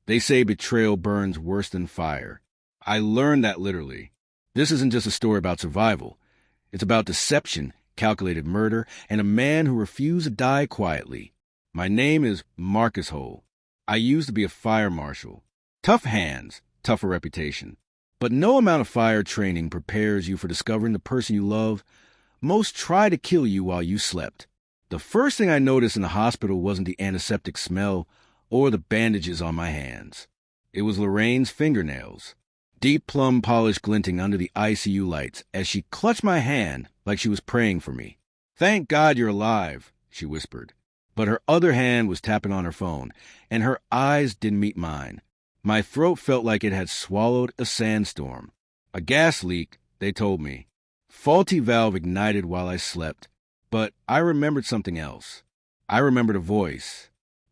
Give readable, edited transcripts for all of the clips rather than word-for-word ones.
They say betrayal burns worse than fire. I learned that literally. This isn't just a story about survival. It's about deception, calculated murder, and a man who refused to die quietly. My name is Marcus Hull. I used to be a fire marshal. Tough hands, tougher reputation. But no amount of fire training prepares you for discovering the person you love. Most try to kill you while you slept. The first thing I noticed in the hospital wasn't the antiseptic smell or the bandages on my hands. It was Lorraine's fingernails, deep plum polish glinting under the ICU lights as she clutched my hand like she was praying for me. "Thank God you're alive," she whispered. But her other hand was tapping on her phone, and her eyes didn't meet mine. My throat felt like it had swallowed a sandstorm. A gas leak, they told me. Faulty valve ignited while I slept. But I remembered something else. I remembered a voice.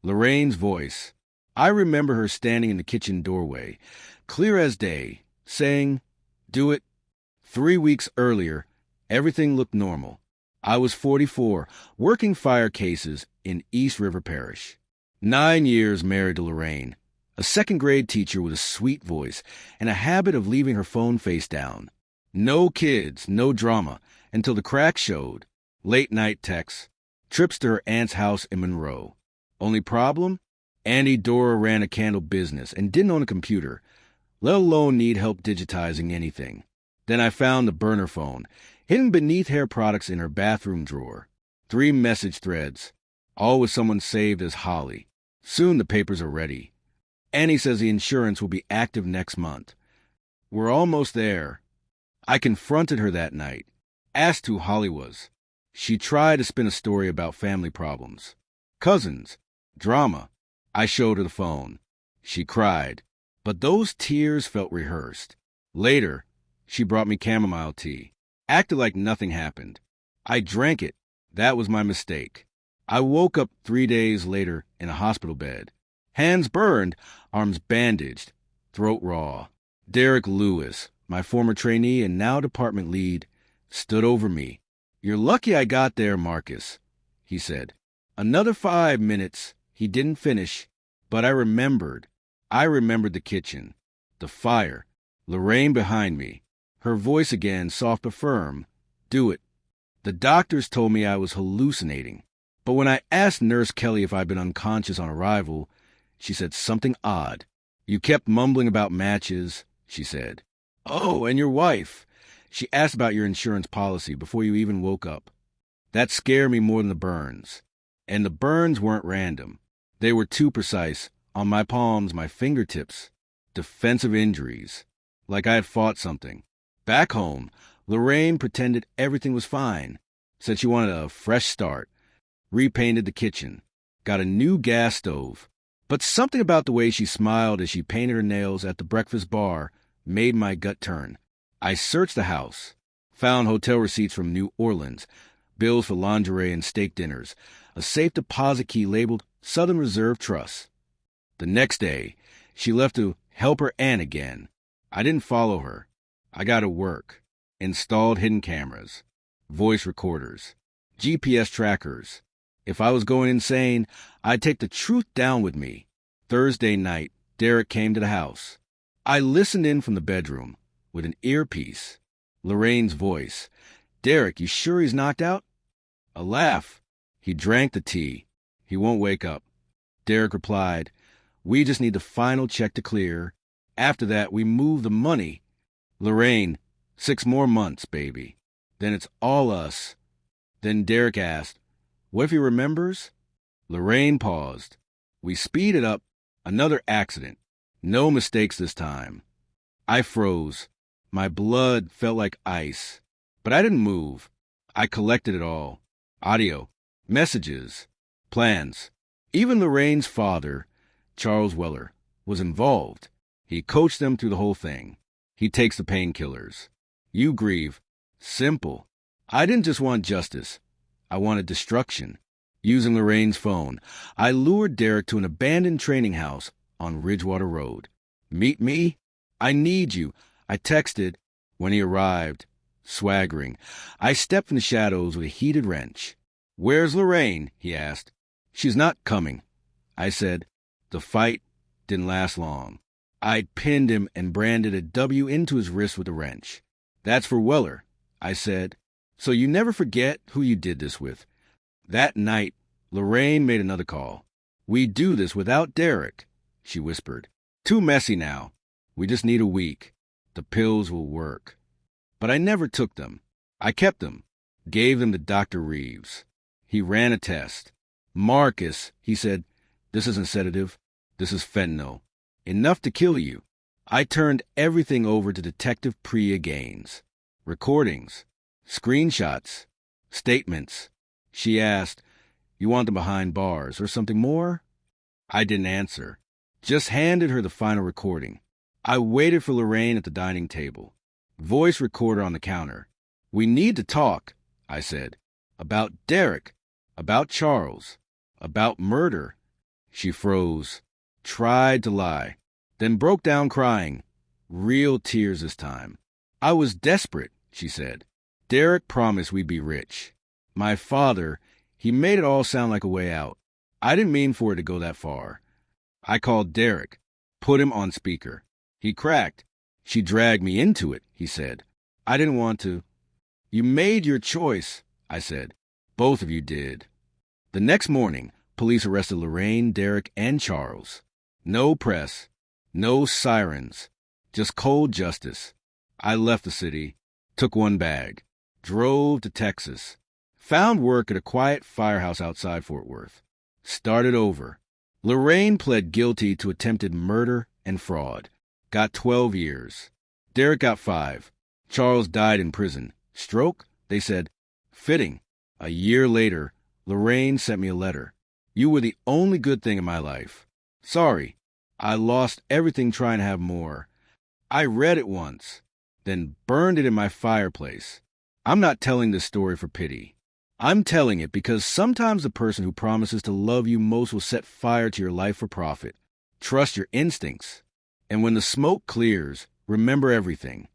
Lorraine's voice. I remember her standing in the kitchen doorway, clear as day, saying, "Do it." 3 weeks earlier, everything looked normal. I was 44, working fire cases in East River Parish. 9 years married to Lorraine, a second-grade teacher with a sweet voice and a habit of leaving her phone face down. No kids, no drama, until the crack showed. Late-night texts, trips to her aunt's house in Monroe. Only problem? Auntie Dora ran a candle business and didn't own a computer, let alone need help digitizing anything. Then I found the burner phone, hidden beneath hair products in her bathroom drawer. 3 message threads, all with someone saved as Holly. Soon the papers are ready. Annie says the insurance will be active next month. We're almost there. I confronted her that night, asked who Holly was. She tried to spin a story about family problems. Cousins. Drama. I showed her the phone. She cried. But those tears felt rehearsed. Later, she brought me chamomile tea. Acted like nothing happened. I drank it. That was my mistake. I woke up 3 days later in a hospital bed. Hands burned, arms bandaged, throat raw. Derek Lewis, my former trainee and now department lead, stood over me. "You're lucky I got there, Marcus," he said. Another 5 minutes. He didn't finish, but I remembered. I remembered the kitchen, the fire, Lorraine behind me. Her voice again, soft but firm. "Do it." The doctors told me I was hallucinating. But when I asked Nurse Kelly if I'd been unconscious on arrival, she said something odd. "You kept mumbling about matches," she said. "Oh, and your wife. She asked about your insurance policy before you even woke up." That scared me more than the burns. And the burns weren't random. They were too precise, on my palms, my fingertips. Defensive injuries. Like I had fought something. Back home, Lorraine pretended everything was fine. Said she wanted a fresh start. Repainted the kitchen. Got a new gas stove. But something about the way she smiled as she painted her nails at the breakfast bar made my gut turn. I searched the house. Found hotel receipts from New Orleans. Bills for lingerie and steak dinners. A safe deposit key labeled Southern Reserve Trust. The next day, she left to help her aunt again. I didn't follow her. I got to work. Installed hidden cameras. Voice recorders. GPS trackers. If I was going insane, I'd take the truth down with me. Thursday night, Derek came to the house. I listened in from the bedroom with an earpiece. Lorraine's voice. "Derek, you sure he's knocked out?" A laugh. "He drank the tea. He won't wake up." Derek replied, "We just need the final check to clear. After that, we move the money." Lorraine, 6 more months, baby. Then it's all us. Then Derek asked, "What if he remembers?" Lorraine paused. We speeded up. Another accident. No mistakes this time. I froze. My blood felt like ice. But I didn't move. I collected it all. Audio. Messages. Plans. Even Lorraine's father, Charles Weller, was involved. He coached them through the whole thing. He takes the painkillers. You grieve. Simple. I didn't just want justice. I wanted destruction. Using Lorraine's phone, I lured Derek to an abandoned training house on Ridgewater Road. "Meet me? I need you." I texted. When he arrived, swaggering, I stepped from the shadows with a heated wrench. "Where's Lorraine?" he asked. "She's not coming." I said, "The fight, Didn't last long. I'd pinned him and branded a W into his wrist with a wrench. That's for Weller, I said. So you never forget who you did this with. That night, Lorraine made another call. We do this without Derek, she whispered. Too messy now. We just need a week. The pills will work. But I never took them. I kept them. Gave them to Dr. Reeves. He ran a test. Marcus, he said, this isn't sedative. This is fentanyl. Enough to kill you. I turned everything over to Detective Priya Gaines. Recordings, screenshots, statements. She asked, you want them behind bars or something more? I didn't answer. Just handed her the final recording. I waited for Lorraine at the dining table. Voice recorder on the counter. We need to talk, I said. About Derek. About Charles. About murder. She froze. Tried to lie. Then broke down crying. Real tears this time. I was desperate, she said. Derek promised we'd be rich. My father, he made it all sound like a way out. I didn't mean for it to go that far. I called Derek. Put him on speaker. He cracked. She dragged me into it, he said. I didn't want to. You made your choice, I said. Both of you did. The next morning, police arrested Lorraine, Derek, and Charles. No press. No sirens. Just cold justice. I left the city. Took one bag. Drove to Texas. Found work at a quiet firehouse outside Fort Worth. Started over. Lorraine pled guilty to attempted murder and fraud. Got 12 years. Derek got 5. Charles died in prison. Stroke? They said. Fitting. A year later, Lorraine sent me a letter. You were the only good thing in my life. Sorry. I lost everything trying to have more. I read it once, then burned it in my fireplace. I'm not telling this story for pity. I'm telling it because sometimes the person who promises to love you most will set fire to your life for profit. Trust your instincts. And when the smoke clears, remember everything.